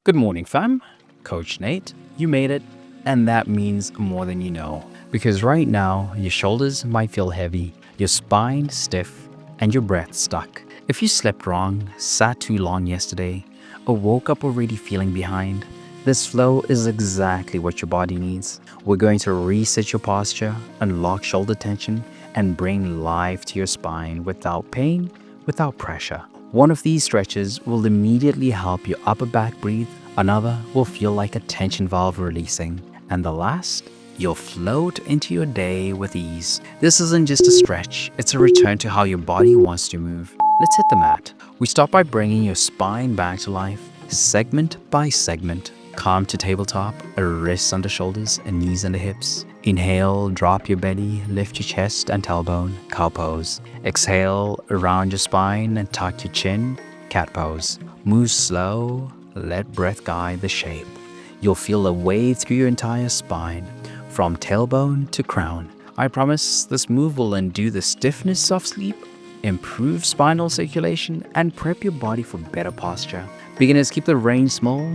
Good morning, fam. Coach Nate, you made it, and that means more than you know. Because right now, your shoulders might feel heavy, your spine stiff, and your breath stuck. If you slept wrong, sat too long yesterday, or woke up already feeling behind, this flow is exactly what your body needs. We're going to reset your posture, unlock shoulder tension, and bring life to your spine without pain, without pressure. One of these stretches will immediately help your upper back breathe, another will feel like a tension valve releasing, and the last, you'll float into your day with ease. This isn't just a stretch, it's a return to how your body wants to move. Let's hit the mat. We start by bringing your spine back to life, segment by segment. Calm to tabletop, wrists under shoulders and knees under hips. Inhale, drop your belly, lift your chest and tailbone, cow pose. Exhale, around your spine and tuck your chin, cat pose. Move slow, let breath guide the shape. You'll feel a wave through your entire spine, from tailbone to crown. I promise this move will undo the stiffness of sleep, improve spinal circulation, and prep your body for better posture. Beginners, keep the range small.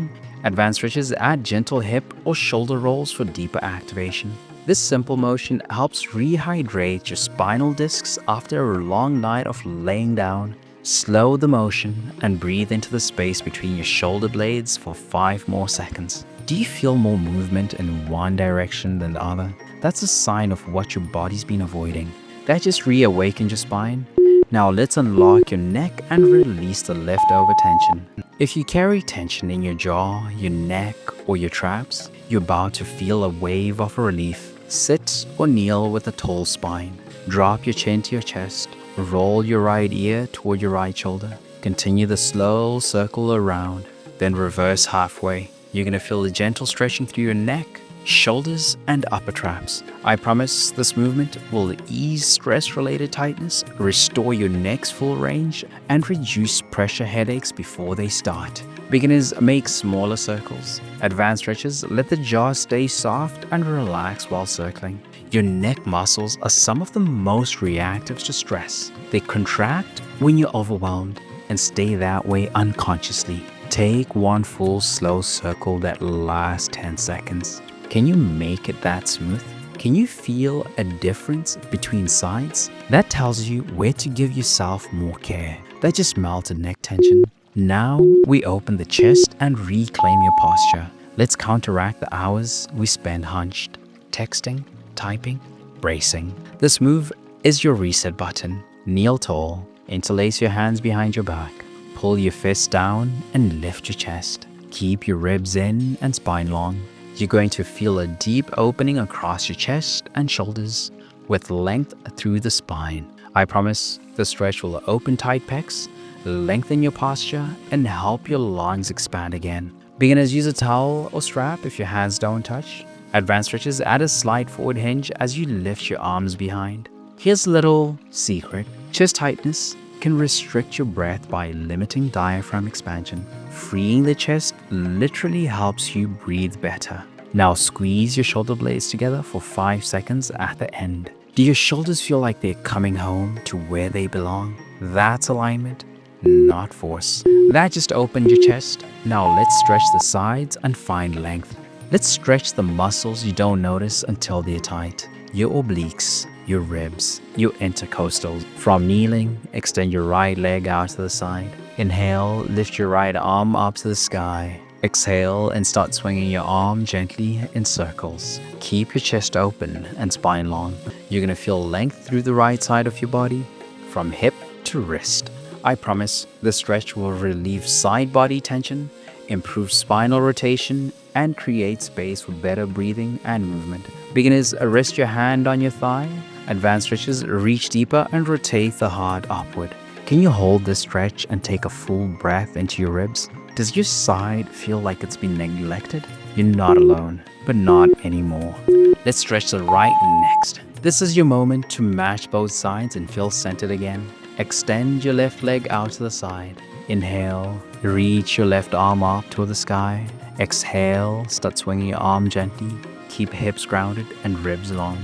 Advanced stretches add gentle hip or shoulder rolls for deeper activation. This simple motion helps rehydrate your spinal discs after a long night of laying down. Slow the motion and breathe into the space between your shoulder blades for 5 more seconds. Do you feel more movement in one direction than the other? That's a sign of what your body's been avoiding. That just reawakened your spine. Now let's unlock your neck and release the leftover tension. If you carry tension in your jaw, your neck, or your traps, you're about to feel a wave of relief. Sit or kneel with a tall spine. Drop your chin to your chest. Roll your right ear toward your right shoulder. Continue the slow circle around, then reverse halfway. You're going to feel a gentle stretching through your neck, shoulders, and upper traps. I promise this movement will ease stress-related tightness, restore your neck's full range, and reduce pressure headaches before they start. Beginners, make smaller circles. Advanced stretches, let the jaw stay soft and relax while circling. Your neck muscles are some of the most reactive to stress. They contract when you're overwhelmed and stay that way unconsciously. Take one full slow circle that lasts 10 seconds. Can you make it that smooth? Can you feel a difference between sides? That tells you where to give yourself more care. That just melted neck tension. Now we open the chest and reclaim your posture. Let's counteract the hours we spend hunched, texting, typing, bracing. This move is your reset button. Kneel tall, interlace your hands behind your back. Pull your fists down and lift your chest. Keep your ribs in and spine long. You're going to feel a deep opening across your chest and shoulders with length through the spine. I promise the stretch will open tight pecs, lengthen your posture, and help your lungs expand again. Beginners, use a towel or strap if your hands don't touch. Advanced stretches, add a slight forward hinge as you lift your arms behind. Here's a little secret. Chest tightness can restrict your breath by limiting diaphragm expansion. Freeing the chest literally helps you breathe better. Now squeeze your shoulder blades together for 5 seconds at the end. Do your shoulders feel like they're coming home to where they belong? That's alignment, not force. That just opened your chest. Now let's stretch the sides and find length. Let's stretch the muscles you don't notice until they're tight. Your obliques, your ribs, your intercostals. From kneeling, extend your right leg out to the side. Inhale, lift your right arm up to the sky. Exhale and start swinging your arm gently in circles. Keep your chest open and spine long. You're going to feel length through the right side of your body, from hip to wrist. I promise this stretch will relieve side body tension, improve spinal rotation, and create space for better breathing and movement. Beginners, rest your hand on your thigh. Advanced stretches, reach deeper and rotate the heart upward. Can you hold this stretch and take a full breath into your ribs? Does your side feel like it's been neglected? You're not alone, but not anymore. Let's stretch the right next. This is your moment to match both sides and feel centered again. Extend your left leg out to the side. Inhale, reach your left arm up toward the sky. Exhale, start swinging your arm gently. Keep hips grounded and ribs long.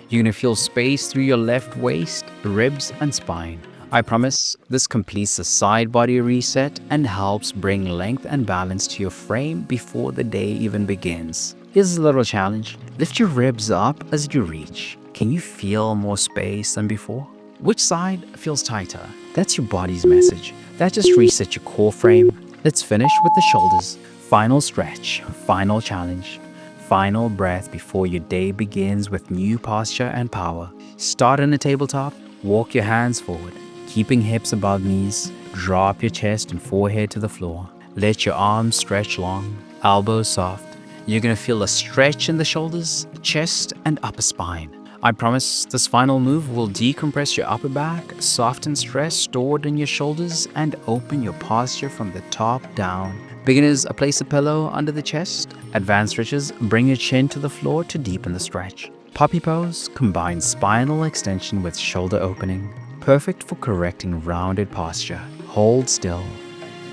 You're going to feel space through your left waist, ribs, and spine. I promise this completes the side body reset and helps bring length and balance to your frame before the day even begins. Here's a little challenge. Lift your ribs up as you reach. Can you feel more space than before? Which side feels tighter? That's your body's message. That just resets your core frame. Let's finish with the shoulders. Final stretch, final challenge, final breath before your day begins with new posture and power. Start in a tabletop, walk your hands forward, keeping hips above knees. Drop your chest and forehead to the floor. Let your arms stretch long, elbows soft. You're gonna feel a stretch in the shoulders, chest, and upper spine. I promise this final move will decompress your upper back, soften stress stored in your shoulders, and open your posture from the top down. Beginners, place a pillow under the chest. Advanced stretches, bring your chin to the floor to deepen the stretch. Puppy pose combines spinal extension with shoulder opening, perfect for correcting rounded posture. Hold still.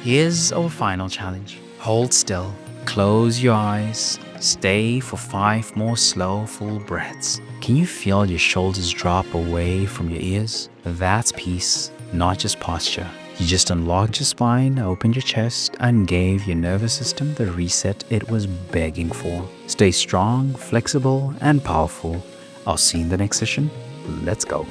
Here's our final challenge. Hold still. Close your eyes. Stay for 5 more slow, full breaths. Can you feel your shoulders drop away from your ears? That's peace, not just posture. You just unlocked your spine, opened your chest, and gave your nervous system the reset it was begging for. Stay strong, flexible, and powerful. I'll see you in the next session. Let's go.